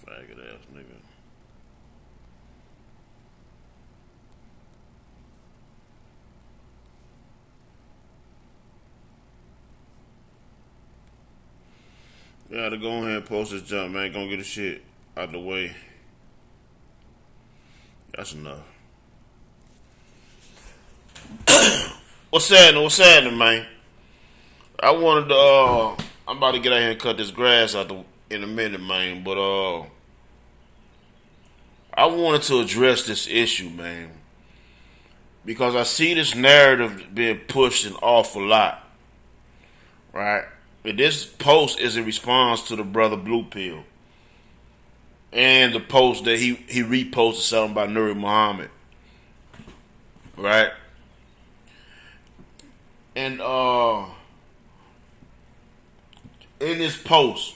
Faggot ass nigga. Yeah, to go ahead and post this jump, man. Gonna get the shit out the way. That's enough. What's happening? What's happening, man? I wanted to. I'm about to get out here and cut this grass out in a minute, man. But I wanted to address this issue, man, because I see this narrative being pushed an awful lot, right? And this post is a response to the brother Blue Pill and the post that he reposted something about Nuri Muhammad, right? And in this post,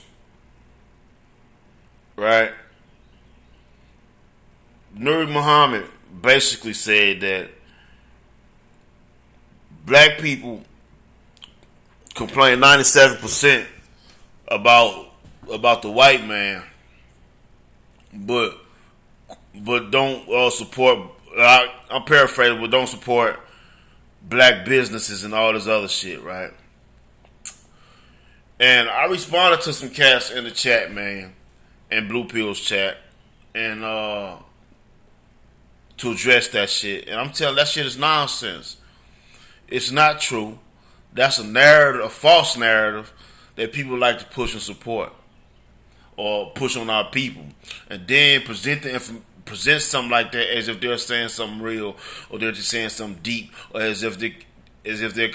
right, Nuri Muhammad basically said that black people complain 97% about the white man, but don't support. I'm paraphrasing, but don't support black businesses and all this other shit, right? And I responded to some cats in the chat, man, in Blue Pill's chat, and to address that shit. And I'm telling that shit is nonsense. It's not true. That's a narrative, a false narrative that people like to push and support or push on our people, and then present something like that as if they're saying something real or they're just saying something deep, or as if they're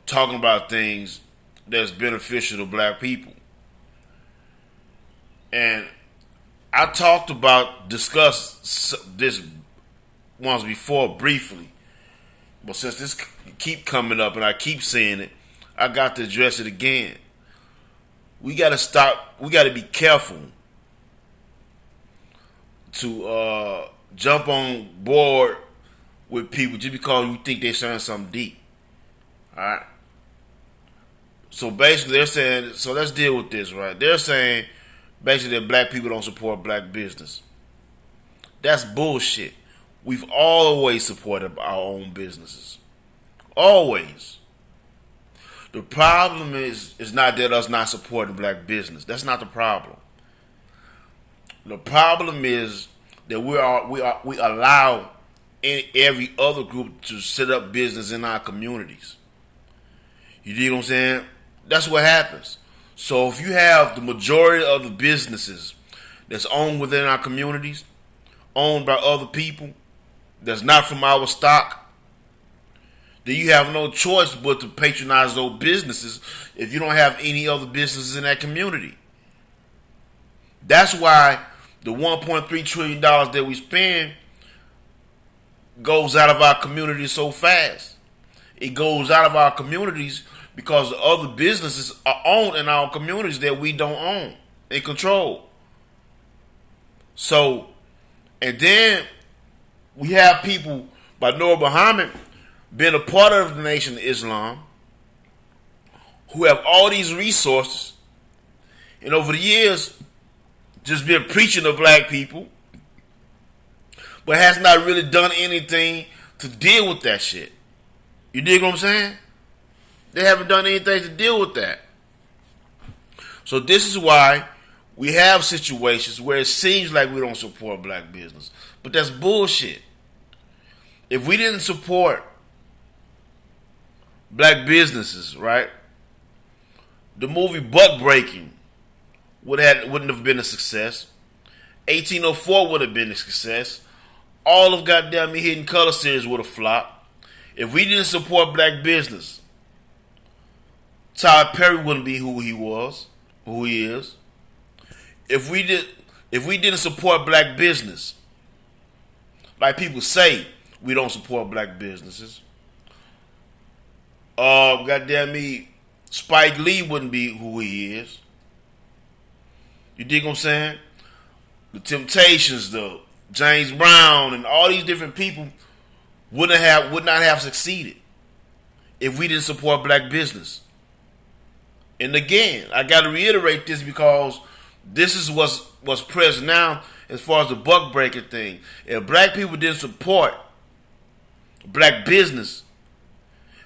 talking about things that's beneficial to black people. And I discussed this once before briefly, but since this keep coming up and I keep saying it, I got to address it again. We got to stop. We got to be careful to jump on board with people just because you think they're saying something deep. All right. So basically, they're saying. So let's deal with this, right? They're saying basically that black people don't support black business. That's bullshit. We've always supported our own businesses. Always. The problem is not that us not supporting black business. That's not the problem. The problem is that we allow every other group to set up business in our communities. You dig what I'm saying? That's what happens. So if you have the majority of the businesses that's owned within our communities, owned by other people, that's not from our stock, then you have no choice but to patronize those businesses if you don't have any other businesses in that community. That's why the $1.3 trillion that we spend goes out of our communities so fast. It goes out of our communities because the other businesses are owned in our communities that we don't own and control. So, and then we have people by Nuri Muhammad being a part of the Nation of Islam who have all these resources and over the years just been preaching to black people but has not really done anything to deal with that shit. You dig what I'm saying? They haven't done anything to deal with that. So this is why we have situations where it seems like we don't support black business. But that's bullshit. If we didn't support black businesses, right? The movie Buck Breaking wouldn't have been a success. 1804 would have been a success. All of goddamn me Hidden Color series would have flopped. If we didn't support black business, Tyler Perry wouldn't be who he is. If we didn't support black business, like people say, we don't support black businesses. Goddamn me, Spike Lee wouldn't be who he is. You dig what I'm saying? The Temptations, the James Brown, and all these different people would not have succeeded if we didn't support black business. And again, I got to reiterate this because this is what's present now as far as the buck breaking thing. If black people didn't support black business,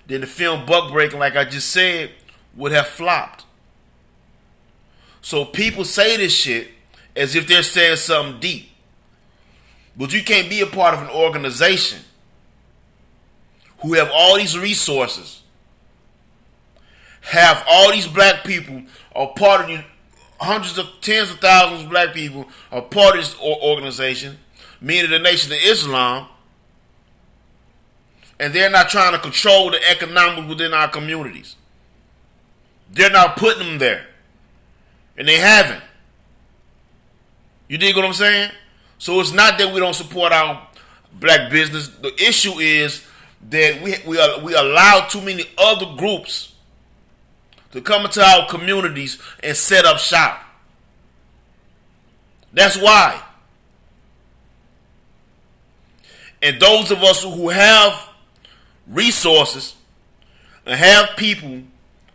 then the film Buck Breaking, like I just said, would have flopped. So people say this shit as if they're saying something deep. But you can't be a part of an organization who have all these resources, have all these black people, are part of the tens of thousands of black people are part of this organization, meaning the Nation of Islam, and they're not trying to control the economics within our communities. They're not putting them there. And they haven't. You dig what I'm saying? So it's not that we don't support our black business. The issue is that we allow too many other groups to come into our communities and set up shop. That's why. And those of us who have resources and have people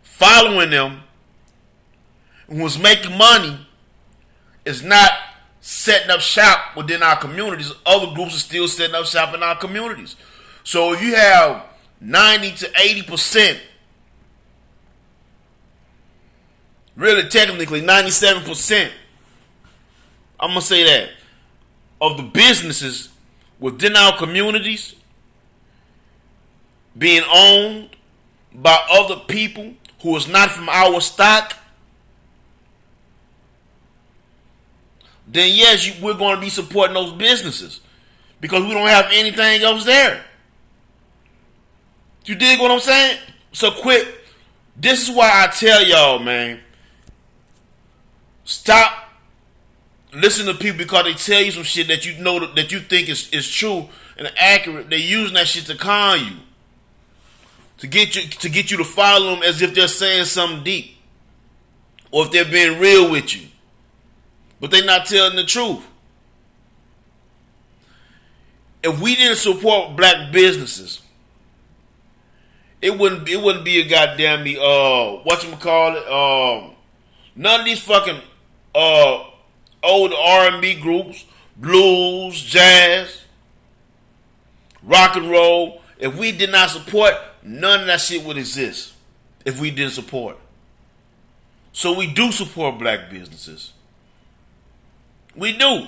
following them who's making money is not setting up shop within our communities. Other groups are still setting up shop in our communities. So if you have 90 to 80%, really technically 97%, I'm going to say that, of the businesses within our communities being owned by other people who is not from our stock, then yes, we're going to be supporting those businesses because we don't have anything else there. You dig what I'm saying? So quick, this is why I tell y'all, man, stop listening to people because they tell you some shit that you know that you think is true and accurate. They're using that shit to con you. To get you to follow them as if they're saying something deep. Or if they're being real with you. But they're not telling the truth. If we didn't support black businesses, it wouldn't be a goddamn whatchamacallit, none of these fucking old R&B groups, blues, jazz, rock and roll. If we did not support, none of that shit would exist if we didn't support. So we do support black businesses. We do.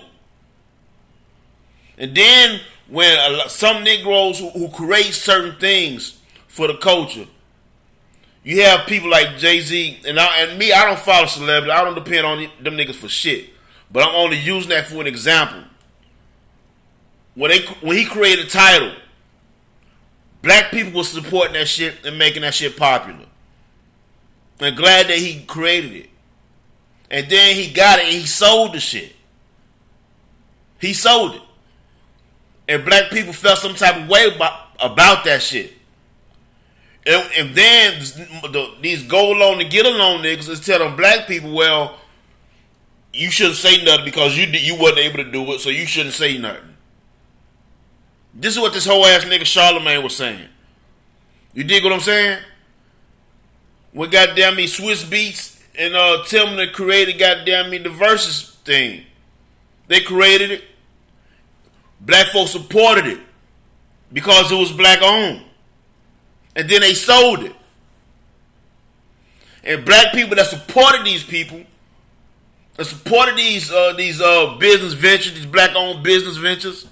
And then when some Negroes who create certain things for the culture, you have people like Jay-Z and me. I don't follow celebrities. I don't depend on them niggas for shit. But I'm only using that for an example. When he created Tidal, black people were supporting that shit and making that shit popular. And glad that he created it. And then he got it and he sold the shit. He sold it. And black people felt some type of way about that shit. And then these go along to get along niggas is telling black people, well, you shouldn't say nothing because you wasn't able to do it, so you shouldn't say nothing. This is what this whole ass nigga Charlemagne was saying. You dig what I'm saying? When goddamn me Swiss Beats and Timbaland created goddamn me the Versus thing. They created it. Black folks supported it because it was black owned. And then they sold it. And black people that supported these people, that supported these business ventures, these black owned business ventures,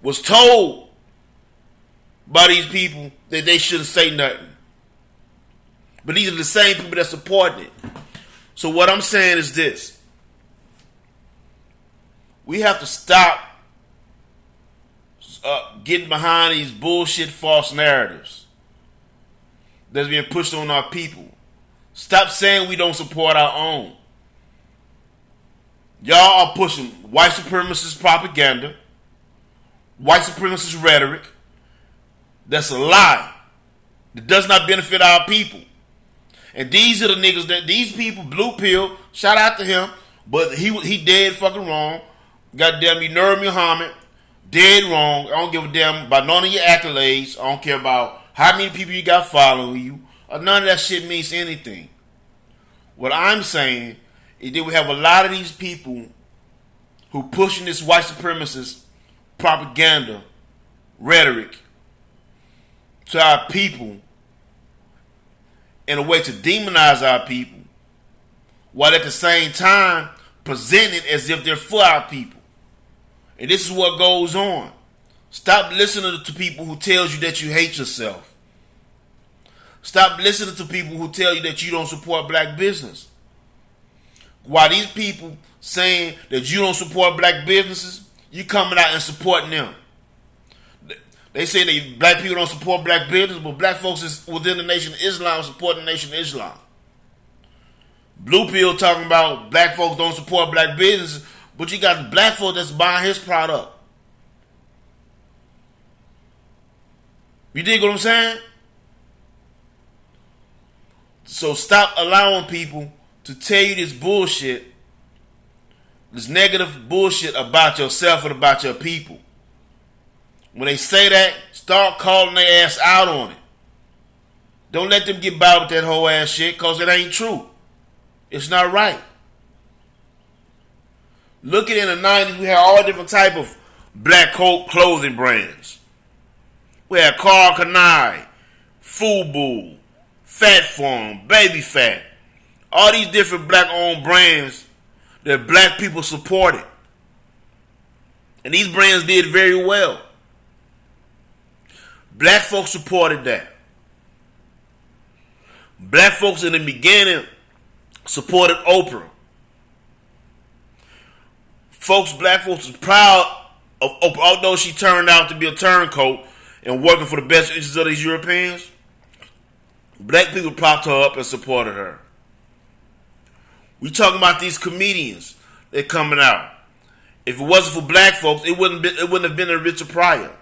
was told by these people that they shouldn't say nothing. But these are the same people that supported it. So what I'm saying is this. We have to stop getting behind these bullshit false narratives that's being pushed on our people. Stop saying we don't support our own. Y'all are pushing white supremacist propaganda, white supremacist rhetoric. That's a lie. That does not benefit our people. And these are the niggas that these people, Blue Pill, shout out to him, but he dead fucking wrong. Goddamn you, Nur Muhammad, dead wrong. I don't give a damn about none of your accolades. I don't care about how many people you got following you. or none of that shit means anything. What I'm saying is that we have a lot of these people who pushing this white supremacist propaganda rhetoric to our people in a way to demonize our people, while at the same time present it as if they're for our people. And this is what goes on. Stop listening to people who tells you that you hate yourself. Stop listening to people who tell you that you don't support black business. While these people saying that you don't support black businesses, you coming out and supporting them. They say that black people don't support black business, but black folks is within the Nation of Islam supporting the Nation of Islam. Blue Pill talking about black folks don't support black businesses, but you got black folks that's buying his product. You dig what I'm saying? So stop allowing people to tell you this bullshit, this negative bullshit about yourself and about your people. When they say that, start calling their ass out on it. Don't let them get by with that whole ass shit, because it ain't true. It's not right. Look at in the 90s, we had all different type of black clothing brands. We had Karl Kani, FUBU, Fat Form, Baby Fat. All these different black-owned brands that black people supported. And these brands did very well. Black folks supported that. Black folks in the beginning supported Oprah. Black folks was proud of Oprah, although she turned out to be a turncoat and working for the best interests of these Europeans. Black people propped her up and supported her. We talking about these comedians that coming out. If it wasn't for black folks, it wouldn't have been a Richard Pryor.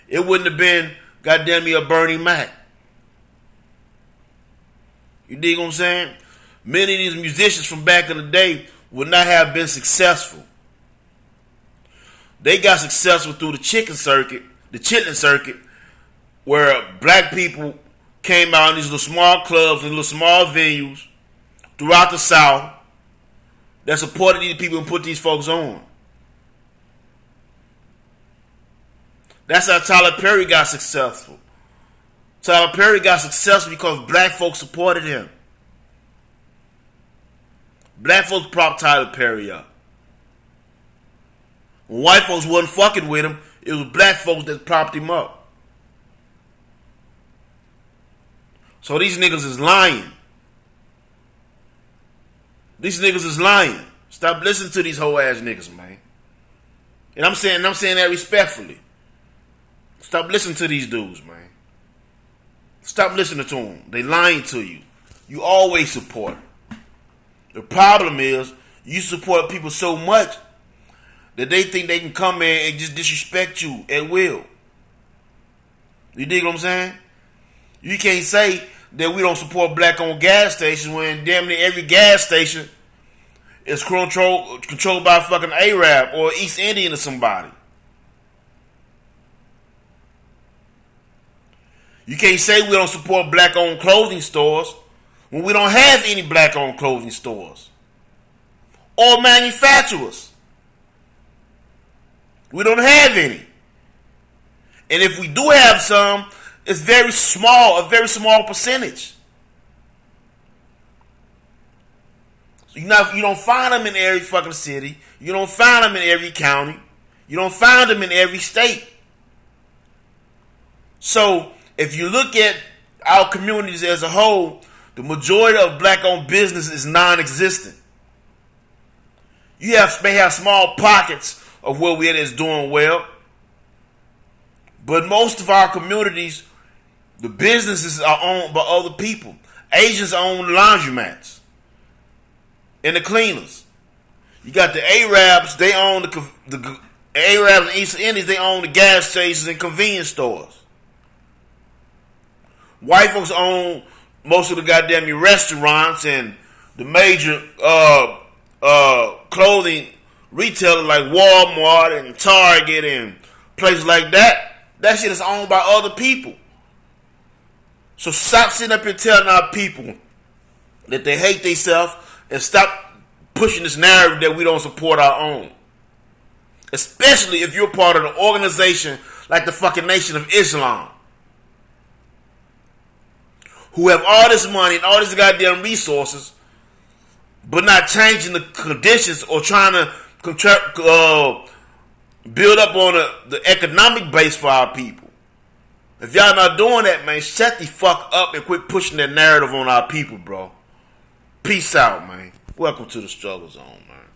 It wouldn't have been, goddamn me, a Bernie Mac. You dig what I'm saying? Many of these musicians from back in the day would not have been successful. They got successful through the chitlin circuit, where black people came out in these little small clubs and little small venues throughout the South that supported these people and put these folks on. That's how Tyler Perry got successful. Tyler Perry got successful because black folks supported him. Black folks propped Tyler Perry up. When white folks wasn't fucking with him, it was black folks that propped him up. So these niggas is lying. These niggas is lying. Stop listening to these whole ass niggas, man. And I'm saying that respectfully. Stop listening to these dudes, man. Stop listening to them. They lying to you. You always support. The problem is you support people so much that they think they can come in and just disrespect you at will. You dig what I'm saying? You can't say that we don't support black-owned gas stations when damn near every gas station is controlled by a fucking Arab or East Indian or somebody. You can't say we don't support black-owned clothing stores when we don't have any black-owned clothing stores or manufacturers. We don't have any. And if we do have some, it's very small, a very small percentage. So you don't find them in every fucking city. You don't find them in every county. You don't find them in every state. So if you look at our communities as a whole, the majority of black-owned business is non-existent. You may have small pockets of where we is doing well, but most of our communities, the businesses are owned by other people. Asians own the laundromats and the cleaners. You got the Arabs, they own the Arabs and East Indians, they own the gas stations and convenience stores. White folks own most of the goddamn restaurants and the major clothing retailers like Walmart and Target and places like that. That shit is owned by other people. So stop sitting up here telling our people that they hate themselves and stop pushing this narrative that we don't support our own. Especially if you're part of an organization like the fucking Nation of Islam, who have all this money and all these goddamn resources, but not changing the conditions or trying to build up on the economic base for our people. If y'all not doing that, man, shut the fuck up and quit pushing that narrative on our people, bro. Peace out, man. Welcome to the struggle zone, man.